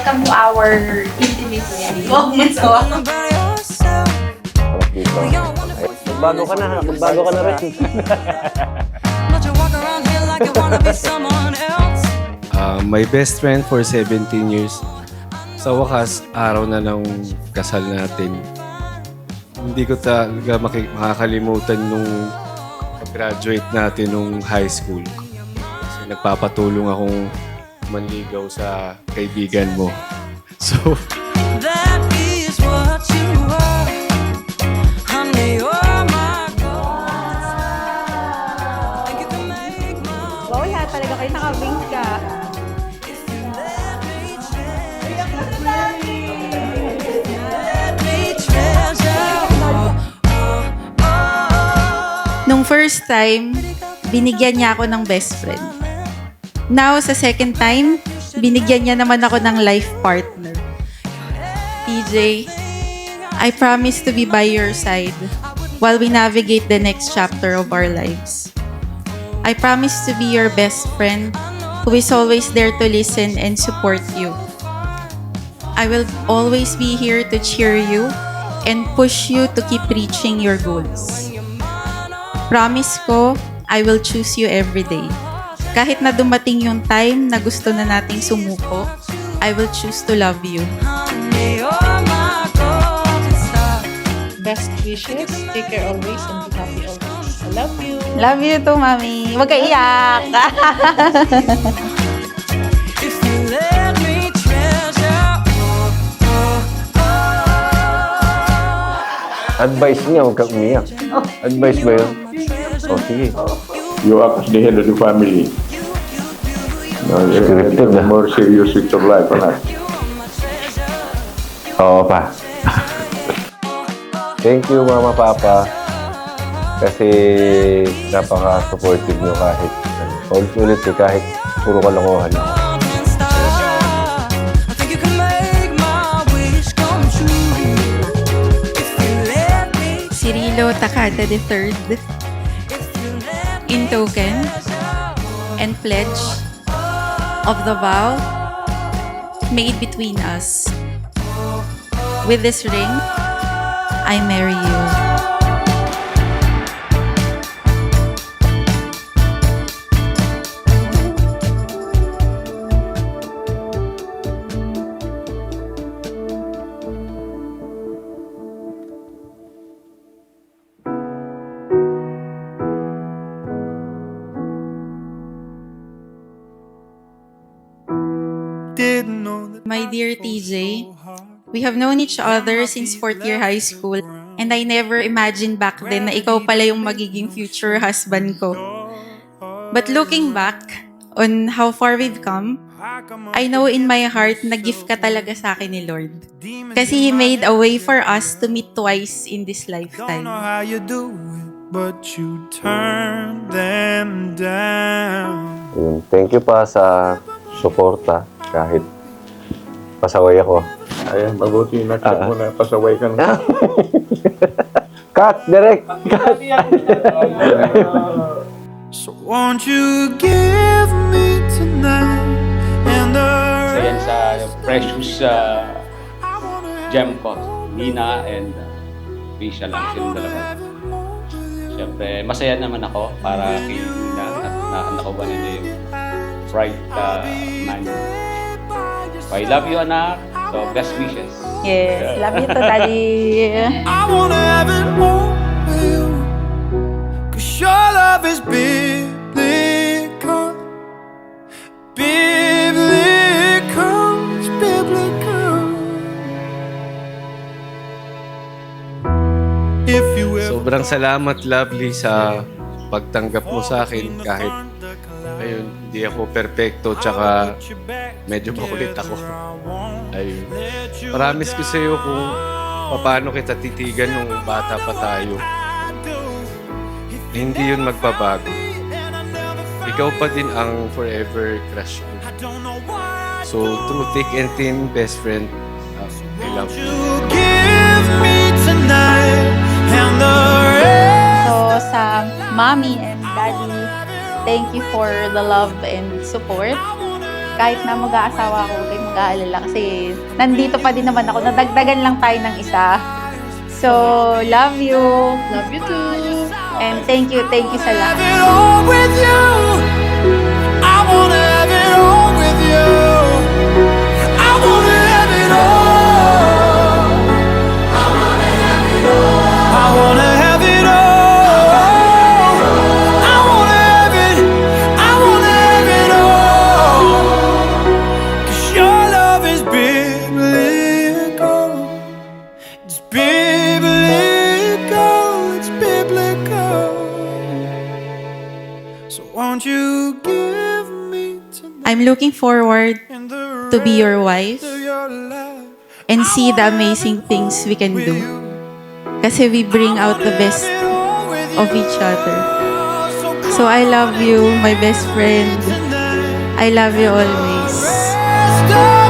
welcome to our intimate wedding. Oh, so, Dito. Ay, magbago ka na, magbago ka na rin. My best friend for 17 years. Sa wakas, araw na ng kasal natin. Hindi ko talaga makakalimutan nung graduate natin nung high school. Kasi nagpapatulong akong manligaw sa kaibigan mo. So, That is what you are. Honey, you're my God. Think you can make my Wow, lahat talaga kayo nakabing ka. let me treasure. Nung first time, binigyan niya ako ng best friend. Now, sa second time, binigyan niya naman ako ng life partner. TJ, I promise to be by your side while we navigate the next chapter of our lives. I promise to be your best friend who is always there to listen and support you. I will always be here to cheer you and push you to keep reaching your goals. Promise ko, I will choose you every day. Kahit na dumating yung time na gusto na nating sumuko, I will choose to love you. Honey, you're my golden star. Best wishes. Take care always and be happy always. I love you. Love you too, Mami. Huwag ka iyak. If you let me treasure. Advice niya, huwag ka umiyak. Advice ba yun? O, sige. You act as the head of the family. No, Scripted you're na. more serious with your life, anak. Oo pa. Thank you, Mama, Papa. Kasi napaka-supportive nyo kahit ulit kahit puro kalokohan. Golden star. I think you can make my wish come true. If you let me. Cirilo Takada III, in token and pledge of the vow made between us. With this ring, I marry you. My dear TJ, we have known each other since fourth year high school, and I never imagined back then na ikaw pala yung magiging future husband ko. But looking back on how far we've come, I know in my heart na gift ka talaga sa akin ni Lord. Kasi He made a way for us to meet twice in this Don't lifetime. know how you do it, but you turn them down. Yun. Thank you pa sa suporta kahit pasaway ako. Ay, mabuti na mo na pasaway ka na. Cut! Direct! Cut! So won't you give me tonight and the Isa yan sa precious gem ko. Nina and Risha lang silang dalawa. Siyempre, masaya naman ako para kay Nina at nakuha niya yung bright man. So, I love you, anak. So, best wishes. Yes, love you to Daddy. I wanna have it all with you, 'cause your love is biblical. Biblical, it's biblical. If you ever sobrang salamat, Lovely, sa pagtanggap mo sa akin kahit ayun, hindi ako perfecto tsaka medyo makulit ako. Ayun. Promise ko sa iyo kung paano kita titigan nung bata pa tayo. Hindi yun magbabago. Ikaw pa din ang forever crush ko. So, through thick and thin, best friend, I love you. give me tonight and the So, sa Mommy and Daddy, thank you for the love and support. kahit na mag-aasawa ako, huwag kayong mag-aalala kasi nandito pa din naman ako. Nadagdagan lang tayo ng isa. So, love you. Love you too. And thank you sa lahat. Have it all with you. I wanna have it all with you. I wanna have it all. I wanna have it all. I wanna have it all. I wanna have it. I wanna have it all. 'Cause your love is biblical. It's biblical. It's biblical. So won't you give me tonight I'm looking forward in the to be your wife rest of your life? and see the amazing things we can do. Kasi we bring out the best of each other. So I love you, my best friend. I love you always. Rest of